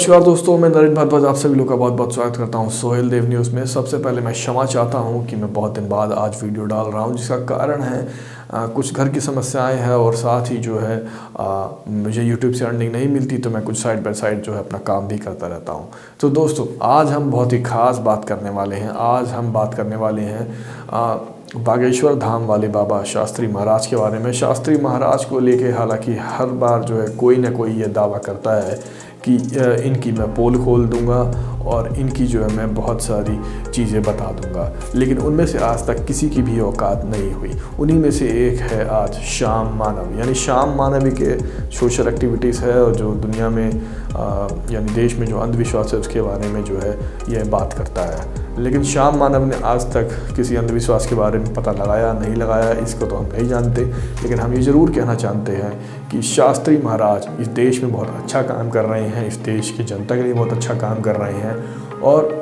नमस्कार दोस्तों, मैं नरेंद्र भारद्वाज आप सभी लोग का बहुत बहुत स्वागत करता हूं सोहेल देव न्यूज़ में। सबसे पहले मैं क्षमा चाहता हूं कि मैं बहुत दिन बाद आज वीडियो डाल रहा हूं, जिसका कारण है कुछ घर की समस्याएं हैं और साथ ही जो है मुझे YouTube से अर्निंग नहीं मिलती, तो मैं कुछ साइड बाय साइड जो है अपना काम भी करता रहता हूं। तो दोस्तों, आज हम बहुत ही ख़ास बात करने वाले हैं। आज हम बात करने वाले हैं बागेश्वर धाम वाले बाबा शास्त्री महाराज के बारे में। शास्त्री महाराज को लेके हालांकि हर बार जो है कोई ना कोई ये दावा करता है कि इनकी मैं पोल खोल दूंगा और इनकी जो है मैं बहुत सारी चीज़ें बता दूंगा, लेकिन उनमें से आज तक किसी की भी औकात नहीं हुई। उन्हीं में से एक है आज श्याम मानव, यानी श्याम मानवी के सोशल एक्टिविटीज़ है और जो दुनिया में यानी देश में जो अंधविश्वास है उसके बारे में जो है यह बात करता है। लेकिन श्याम मानव ने आज तक किसी अंधविश्वास के बारे में पता लगाया नहीं लगाया, इसको तो हम नहीं जानते, लेकिन हम ये ज़रूर कहना चाहते हैं कि शास्त्री महाराज इस देश में बहुत अच्छा काम कर रहे हैं, इस देश की जनता के लिए बहुत अच्छा काम कर रहे हैं और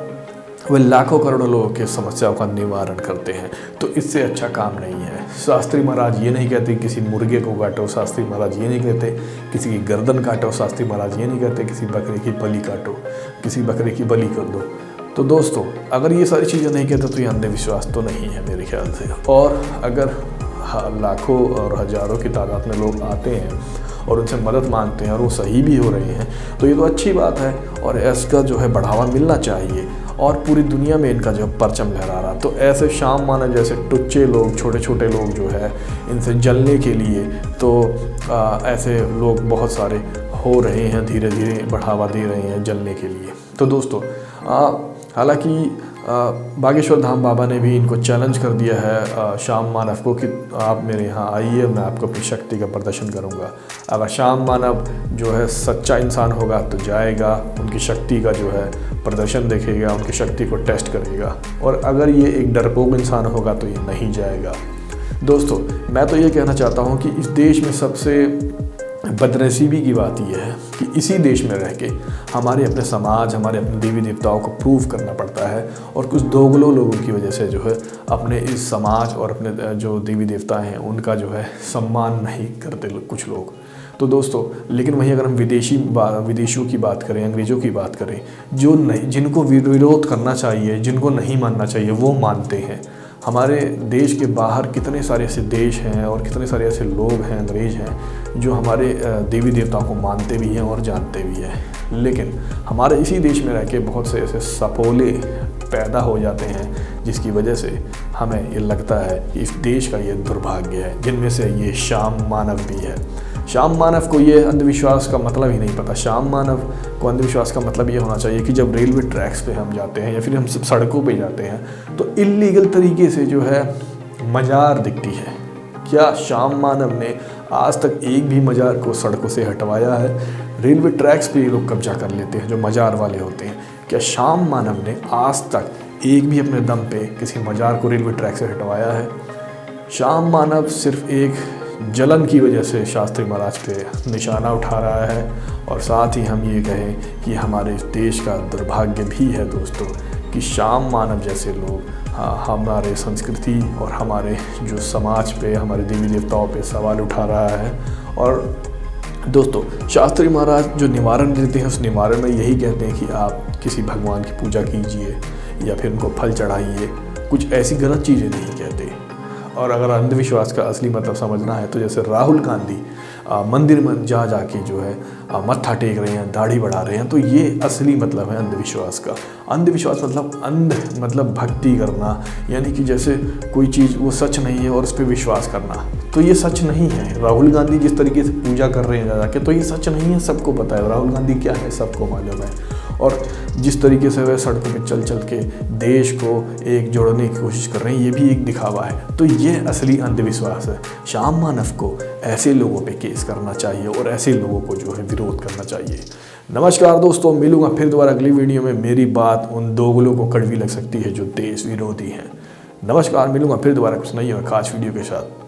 वे लाखों करोड़ों लोगों की समस्याओं का निवारण करते हैं। तो इससे अच्छा काम नहीं है। शास्त्री महाराज ये नहीं कहते किसी मुर्गे को काटो, शास्त्री महाराज ये नहीं कहते किसी की गर्दन काटो, शास्त्री महाराज ये नहीं कहते किसी बकरे की बलि काटो, किसी बकरे की बलि कर दो। तो दोस्तों, अगर ये सारी चीज़ें नहीं कहते तो ये अंधविश्वास तो नहीं है मेरे ख्याल से। और अगर लाखों और हज़ारों की तादाद में लोग आते हैं और उनसे मदद मांगते हैं और वो सही भी हो रहे हैं, तो ये तो अच्छी बात है और इसका जो है बढ़ावा मिलना चाहिए और पूरी दुनिया में इनका जो परचम लहरा रहा। तो ऐसे श्याम मानव जैसे टुच्चे लोग, छोटे छोटे लोग जो है, इनसे जलने के लिए तो ऐसे लोग बहुत सारे हो रहे हैं, धीरे धीरे बढ़ावा दे रहे हैं जलने के लिए। तो दोस्तों, हालांकि बागेश्वर धाम बाबा ने भी इनको चैलेंज कर दिया है श्याम मानव को कि आप मेरे यहाँ आइए, मैं आपको अपनी शक्ति का प्रदर्शन करूँगा। अगर श्याम मानव जो है सच्चा इंसान होगा तो जाएगा, उनकी शक्ति का जो है प्रदर्शन देखेगा, उनकी शक्ति को टेस्ट करेगा, और अगर ये एक डरपोक इंसान होगा तो ये नहीं जाएगा। दोस्तों, मैं तो ये कहना चाहता हूँ कि इस देश में सबसे बदनसीबी की बात यह है कि इसी देश में रह के हमारे अपने समाज, हमारे अपने देवी देवताओं को प्रूव करना पड़ता है और कुछ दोगलों लोगों की वजह से जो है अपने इस समाज और अपने जो देवी देवता हैं उनका जो है सम्मान नहीं करते कुछ लोग। तो दोस्तों, लेकिन वहीं अगर हम विदेशियों की बात करें, अंग्रेज़ों की बात करें, जो नहीं, जिनको विरोध करना चाहिए, जिनको नहीं मानना चाहिए, वो मानते हैं। हमारे देश के बाहर कितने सारे ऐसे देश हैं और कितने सारे ऐसे लोग हैं, अंग्रेज़ हैं, जो हमारे देवी देवताओं को मानते भी हैं और जानते भी हैं। लेकिन हमारे इसी देश में रह के बहुत से ऐसे सपोले पैदा हो जाते हैं, जिसकी वजह से हमें ये लगता है कि इस देश का ये दुर्भाग्य है, जिनमें से ये श्याम मानव भी है। श्याम मानव को ये अंधविश्वास का मतलब ही नहीं पता। श्याम मानव को अंधविश्वास का मतलब ये होना चाहिए कि जब रेलवे ट्रैक्स पे हम जाते हैं या फिर हम सब सड़कों पे जाते हैं तो इल्लीगल तरीके से जो है मज़ार दिखती है। क्या श्याम मानव ने आज तक एक भी मज़ार को सड़कों से हटवाया है? रेलवे ट्रैक्स पे ये लोग कब्जा कर लेते हैं जो मज़ार वाले होते हैं। क्या श्याम मानव ने आज तक एक भी अपने दम पे किसी मज़ार को रेलवे ट्रैक से हटवाया है? श्याम मानव सिर्फ एक जलन की वजह से शास्त्री महाराज पे निशाना उठा रहा है और साथ ही हम ये कहें कि हमारे देश का दुर्भाग्य भी है दोस्तों कि श्याम मानव जैसे लोग हमारे संस्कृति और हमारे जो समाज पे, हमारे देवी देवताओं पे सवाल उठा रहा है। और दोस्तों, शास्त्री महाराज जो निवारण देते हैं उस निवारण में यही कहते हैं कि आप किसी भगवान की पूजा कीजिए या फिर उनको फल चढ़ाइए, कुछ ऐसी गलत चीज़ें नहीं कहते। और अगर अंधविश्वास का असली मतलब समझना है तो जैसे राहुल गांधी मंदिर में जा के जो है मत्था टेक रहे हैं, दाढ़ी बढ़ा रहे हैं, तो ये असली मतलब है अंधविश्वास का। अंधविश्वास मतलब भक्ति करना, यानी कि जैसे कोई चीज़ वो सच नहीं है और उस पर विश्वास करना, तो ये सच नहीं है। राहुल गांधी जिस तरीके से पूजा कर रहे हैं जाके, तो ये सच नहीं है, सबको पता है राहुल गांधी क्या है, सबको मालूम है। और जिस तरीके से वह सड़कों पे चल के देश को एक जोड़ने की कोशिश कर रहे हैं, ये भी एक दिखावा है। तो ये असली अंधविश्वास है। श्याम मानव को ऐसे लोगों पे केस करना चाहिए और ऐसे लोगों को जो है विरोध करना चाहिए। नमस्कार दोस्तों, मिलूंगा फिर दोबारा अगली वीडियो में। मेरी बात उन दोगलों को कड़वी लग सकती है जो देश विरोधी हैं। नमस्कार, मिलूंगा फिर दोबारा कुछ नई और खास वीडियो के साथ।